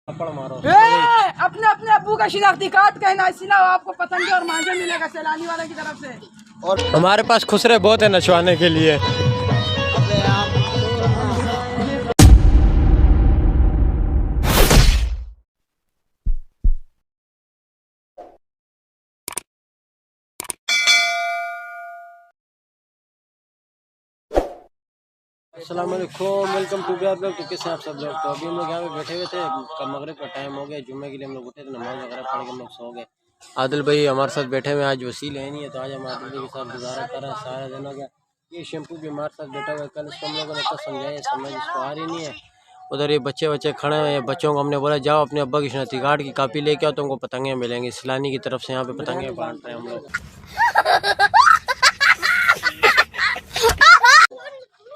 थप्पड़ मारो। अपने अपने अब्बू का शिनाख्ती कार्ड कहना सिलाओ, आपको पतंगे और मांझे मिलेगा सैलानी वाले की तरफ से। और हमारे पास खुसरे बहुत है नचवाने के लिए। अस्सलाम वालेकुम, वेलकम टू बिहार ब्लॉग। तो कैसे आप सब लोग? तो अभी हम लोग यहाँ पे बैठे हुए थे, कब मगरिब का टाइम हो गया, जुम्मे के लिए हम लोग उठे थे, नमाज वगैरह पढ़ के हम लोग सो गए। आदिल भाई हमारे साथ बैठे हुए, आज वसील है नहीं है, तो आज हम आदिल भाई के साथ गुजारा कर रहे हैं सारा दिन हो गया। ये शैम्पू भी हमारे साथ बैठा हुआ है, कल इसको हम लोगों ने इतना समझाया, समझ इसको आ रही नहीं है। उधर ये बच्चे खड़े हुए हैं, बच्चों को हमने बोला जाओ अपने अब्बा की शनाख्ती कार्ड की कापी लेके आओ, तुमको पतंगे मिलेंगी। सिलानी की तरफ से यहाँ पे पतंगे बांट रहे हैं हम लोग।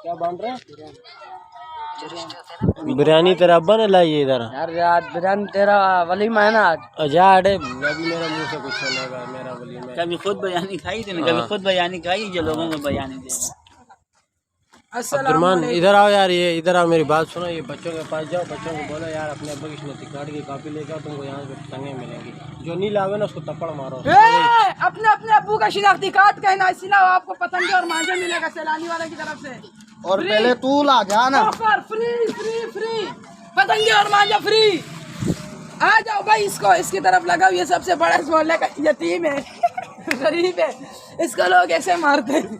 क्या बांट रहे हैं? बिरयानी तेरा अब्बा ने लाई है इधर यार बिरयानी तेरा वलीमा है ना आज। अजा अरे अभी मेरे मुंह से कुछ सुनेगा मेरा वलीमा। कभी खुद बिरयानी खाई थी ना, कभी खुद बिरयानी खाई जो लोगों को बिरयानी दे। अब्दुर्रहमान इधर आओ यार, ये इधर आओ, मेरी बात सुनो। ये बच्चों के पास जाओ, बच्चों को बोलो यार अपने अब्बा की शनाख्ती कार्ड की कापी लेकर आओ, तुमको यहाँ पे पतंगे मिलेंगी। जो नहीं लावे ना उसको थप्पड़ मारो। अपने अपने अब्बू का शिनाख्ती कार्ड कहना सिलाओ, आपको पतंगे और मांझे मिलेगा सैलानी वाले की तरफ से। और पहले तू ला जाना फ्री फ्री फ्री पतंगे और मांझा फ्री। आ जाओ भाई, इसको इसकी तरफ लगाओ। ये सबसे बड़ा इस मोहल्ले का यतीम है, गरीब है, इसको लोग ऐसे मारते हैं।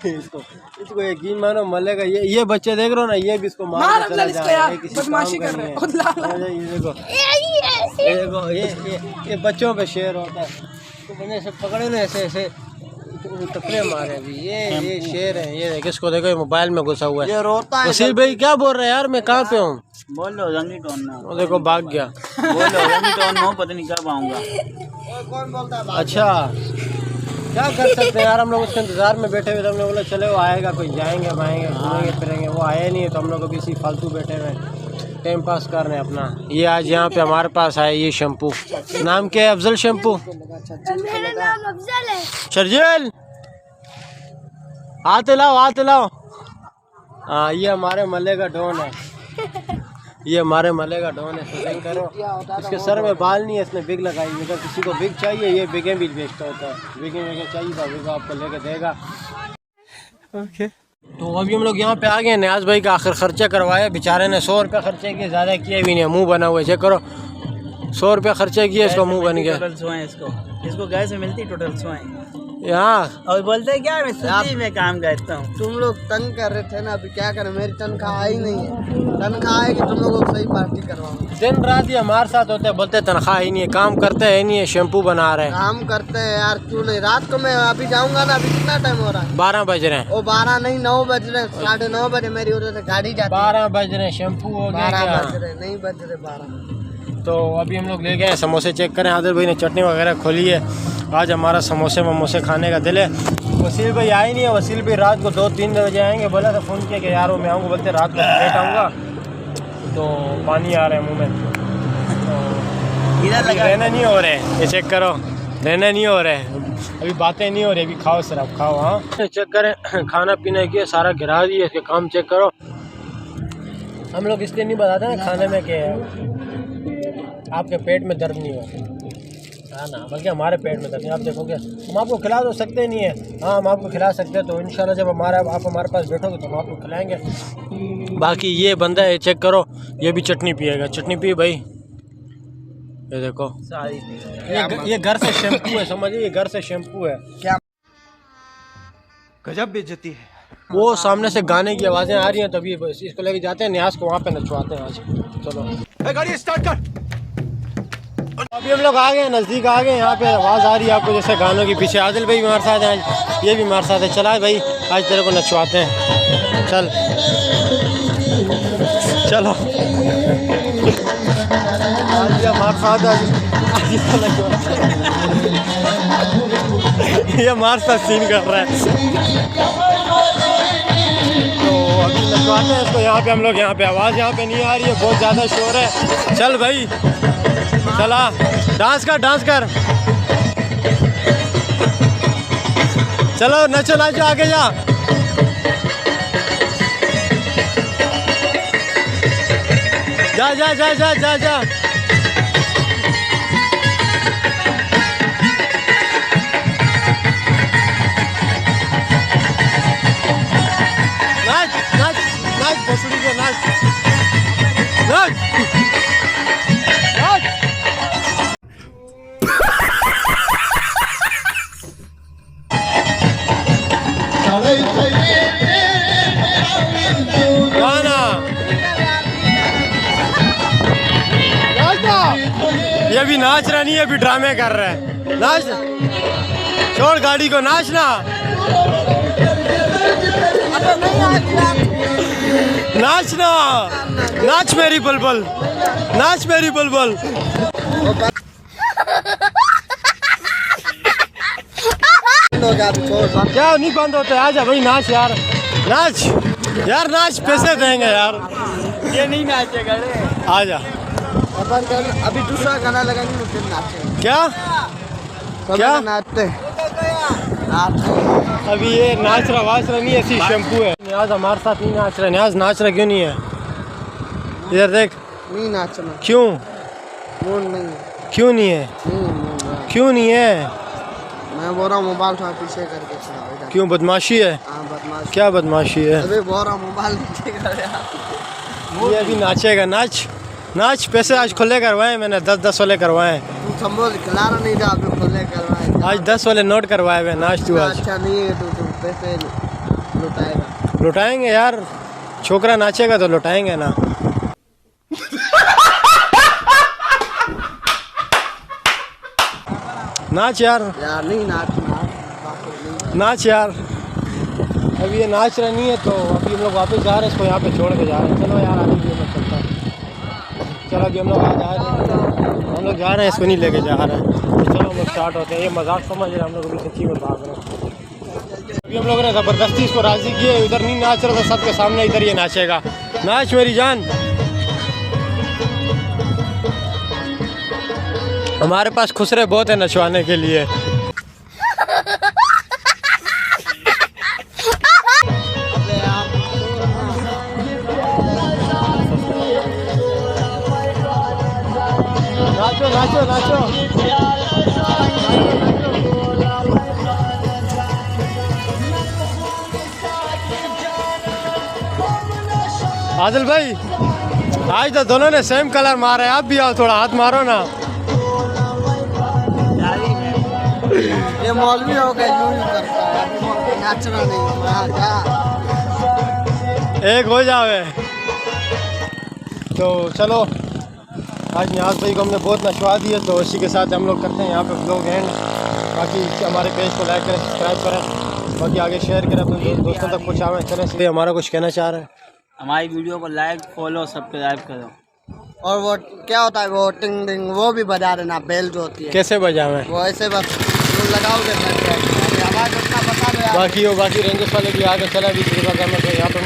इसको यकीन मानो मल्ले का ये बच्चे देख रहे हो ना, ये भी इसको मार के चला जा रहा है, बदमाशी कर रहे हैं खुद ला ला। ये देखो ये बच्चों पे शेर होता है, तो बने से पकड़े ना ऐसे ऐसे टकरे मारे अभी। ये शेर है, ये देखो इसको देखो, मोबाइल में घुसा हुआ है। ये रोता है। वसील भाई क्या बोल रहे हैं यार, मैं कहाँ पे हूँ? बोल लो रंगी टोन ना, वो देखो भाग गया। बोल लो रंगी टोन में पता नहीं कब आऊंगा। कौन बोलता है? अच्छा क्या कर सकते हैं यार, हम लोग उसके इंतजार में बैठे हुए थे। हमने बोला चले वो आएगा, कोई जाएंगे आएंगे घूमेंगे फिरेंगे, वो आया नहीं है, तो हम लोग अभी इसी फालतू बैठे हुए टाइम पास कर रहे हैं अपना। ये आज यहाँ पे हमारे पास आया ये शैम्पू, नाम क्या है? अफजल शैम्पू। मेरा नाम अफजल है। शर्जील आते लाओ। हाँ ये हमारे मल्ले का डॉन है, ये हमारे मल्ले का डॉन है। तो करो, इसके सर में बाल नहीं है, इसने बिग लगाई। अगर किसी को बिग चाहिए, ये बिगें भी बेचता होता है। बिगें चाहिए था, बिग आपको लेके देगा। ओके तो अभी हम लोग यहाँ पे आ गए। न्याज भाई का आखिर खर्चा करवाया, बेचारे ने 100 रुपये खर्चे किए, ज़्यादा किए भी नहीं, मुंह बना हुआ है। चेक करो 100 रुपये खर्चे किए, इसको मुंह बन गया। टोटल 100 है इसको गैस में मिलती टोटल 100 है। यहाँ और बोलते हैं क्या मैं सिटी में काम करता हूँ। तुम लोग तंग कर रहे थे ना, अभी क्या करें, मेरी तनख्वाह आई नहीं है। तनख्वाह आएगी तुम लोगों को सही पार्टी करवाऊंगा। दिन रात ये हमारे साथ होते हैं, बोलते तनख्वाह ही नहीं है, काम करते है नहीं है, शैम्पू बना रहे हैं। काम करते हैं यार, क्यों नहीं? रात को मैं अभी जाऊंगा ना, अभी कितना टाइम हो रहा है? 12 बज रहे हैं। वो 12 नहीं 9 बज रहे हैं, 9:30 बजे मेरी उधर से गाड़ी जाती है। 12 बज रहे हैं, शैम्पू हो गया 12 क्या? बज रहे नहीं बज रहे 12। तो अभी हम लोग ले गए समोसे। चेक करें, आदिल भाई ने चटनी वगैरह खोली है। आज हमारा समोसे खाने का दिल है। वसील भाई आए नहीं है, वसील भाई रात को 2-3 बजे आएंगे। बोला था फ़ोन किया कि यार मैं आऊँगा, बोलते रात को लेट आऊँगा। तो पानी आ रहा है मुँह में, तो इधर लगा रहना नहीं हो रहा है। ये चेक करो, रहना नहीं हो रहा है, अभी बातें नहीं हो रही। अभी खाओ सिर्फ खाओ। हाँ चेक करें, खाना पीना किया सारा गिरा दिया, इसके काम चेक करो। हम लोग इसलिए नहीं बताते ना खाने में कि आपके पेट में दर्द नहीं हो, हाँ ना, बल्कि हमारे पेट में दर्द नहीं। आप देखोगे हम आपको खिला तो सकते नहीं है, हाँ हम आपको खिला सकते हैं। तो इंशाल्लाह जब आप हमारे पास बैठोगे तो हम आपको खिलाएंगे। बाकी ये बंदा है, चेक करो, ये भी चटनी पिएगा। चटनी पिए भाई, ये देखो ये घर से शैम्पू है, समझिए, ये घर से शैम्पू है। क्या गजब बेइज्जती है। वो सामने से गाने की आवाज़ें आ रही हैं, तभी इसको लेके जाते हैं न्याज को, वहाँ पे नचवाते हैं आज। चलो गाड़ी स्टार्ट कर। अभी हम लोग आ गए, नज़दीक आ गए। यहाँ पे आवाज़ आ रही है आपको जैसे गानों के पीछे। आदिल भाई हमारे साथ है आज, ये भी हमारे साथ है। चला भाई आज तेरे को नचवाते हैं, चल चलो। आज हमारे साथ ये हमारे साथ सीन कर रहा है। तो अभी नचवाते हैं इसको। यहाँ पे हम लोग, यहाँ पे आवाज़ यहाँ पे नहीं आ रही है, बहुत ज़्यादा शोर है। चल भाई चला, डांस कर चलो, नचो आगे जा। जा जा जा जा जा जा। नाच नाच नाच भोसड़ी के नाच नाच नाच। गाना ये अभी नाच रहा नहीं है, अभी ड्रामे कर रहा है। नाच, छोड़ गाड़ी को, नाचना नाचना, नाच मेरी बुलबुल, नाच मेरी बुलबुल। क्या नहीं बंद होता है, आजा भाई नाच यार, नाच यार, नाच, पैसे देंगे यार। ये नहीं नाचेगा रे। आजा अभी दूसरा गाना लगाएंगे तो फिर नाचेंगे। क्या क्या नाचते अभी ये नाच रहा वाच रहा नहीं, ऐसी शैम्पू है। न्याज हमारे साथ नहीं नाच रहा। न्याज नाच रहा क्यों नहीं है? इधर देख। नहीं नाचना। क्यों? मूड नहीं है। क्यों नहीं है? क्यों नहीं है? मैं बोल रहा हूँ मोबाइल थोड़ा पीछे करके चला। क्यों, बदमाशी है? हाँ बदमाश। क्या बदमाशी है? अबे बोल रहा हूँ मोबाइल पीछे कर। ये अभी नाचेगा, नाच नाच। पैसे आज खुले करवाए मैंने, 10-10 वाले करवाए। तू संभल खिलाना नहीं था, अभी खुले करवाए। आज 10 वाले नोट करवाए हुए। नाच तू आज। अच्छा नहीं है तू पैसे लुटाएगा। लुटाएंगे यार, छोकरा नाचेगा तो लुटाएंगे ना। नाच यार, यार नहीं नाचना। नाच यार। अभी ये नाच रहा नहीं है तो अभी हम लोग वापस जा रहे हैं, इसको यहाँ पे छोड़ के जा रहे हैं। चलो यार आगे भी हम लोग चलता है। चलो अभी हम लोग आ जा रहे हैं, हम लोग जा रहे हैं, इसको नहीं लेके जा रहे हैं। तो चलो हम लोग स्टार्ट होते हैं। ये मजाक समझ रहे हैं, हम लोग अभी सच्ची में भाग रहे हैं। अभी हम लोग ने ज़बरदस्ती इसको राज़ी किए, इधर नहीं नाच रहा था सबके सामने, इधर ये नाचेगा। नाच मेरी जान। हमारे पास खुसरे बहुत है नचवाने के लिए। नाचो नाचो नाचो। आदिल भाई, आज तो दोनों ने सेम कलर मारा है, आप भी आओ, थोड़ा हाथ मारो ना। ये मौलवी हो गया, यूं ही करता है। नाचना नहीं एक हो जावे। तो चलो, आज न्याज भाई को हमने बहुत नचवा दिया, तो इसी के साथ हम लोग करते हैं यहाँ पे ब्लॉग एंड। बाकी हमारे पेज को लाइक करें, सब्सक्राइब करें, बाकी आगे शेयर करें, अपने दोस्तों तक पहुँचाएं। चलें, इसलिए हमारा कुछ कहना चाह रहे हैं। हमारी वीडियो को लाइक, फॉलो, सब्सक्राइब करो। और वो क्या होता है, वो टिंग टिंग वो भी बजा देना, बेल जो होती है। कैसे बजावें? वो ऐसे बस लगाओगे, आवाज़ उतना बता दो। बाकी रेंजर्स वाले भी आगे चला 20 रुपये का, यहाँ पर